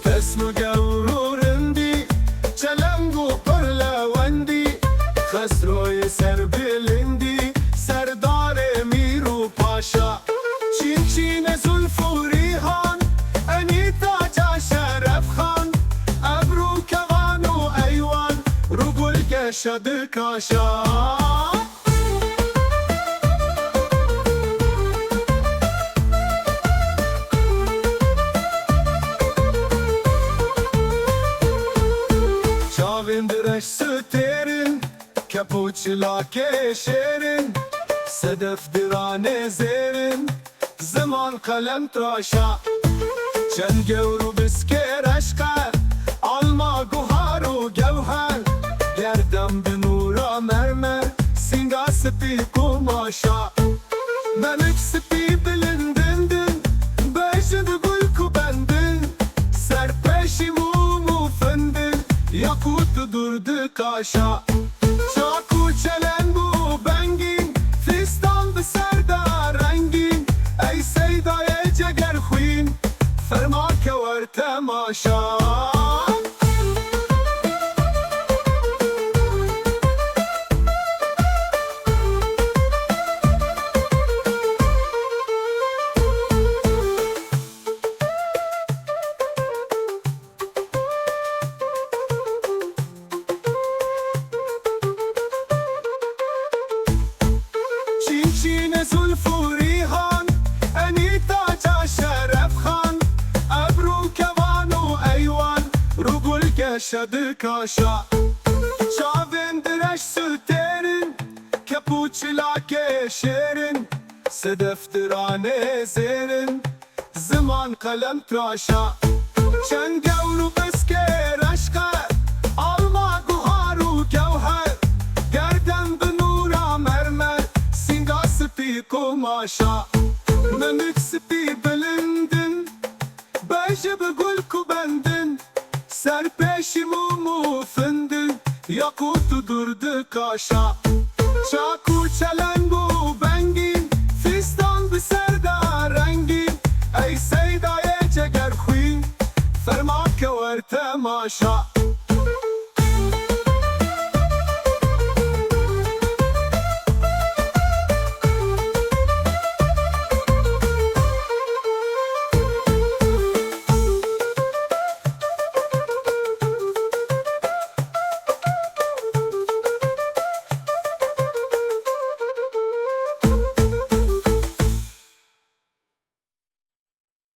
اسم جورورندي چلنگو پرلوندی خسروی سر بلندی سردار میرو پاشا چین چین زلف و ریحان انیتا جا شرف خان ابرو کوان و ایوان رو گل گشد کاشا Çavindiraş süterin, kapuçla keşerin, sedef dirane zerin, zaman kalem tıraşa. Çen gevru bisker aşka, alma guharu gevher, gerdem binura mermer, singa sipi kumaşa. Melik sipi bilindindin, beşidi gül kubendin, serpeşi mumu fındin, yakut durdu kaşa. Çaku çelen bu bengin, fistan bi serdar rengin, ey seydaya ceger xuyn, ferma kewer temaşa. چین زلف و ریحان انیتا جا شرف خان ابرو کوان و ایوان رو گل گشد کاشا چاوندرش süterin kapuçla keşerin sedef dirane zerin zaman kalem tıraşa çen gevru bisker aşka alma guharu gevher gerdem binura mermer sipi kumaşa Memik sipi bilindin Bejib gül kubendin Serpeşi mumu fındin Yakutu durdu kaşa Çaku çelen bu bengin Fistan bi serdar rengin Ey seydaya ceger xuyn Ferma kewer temaşa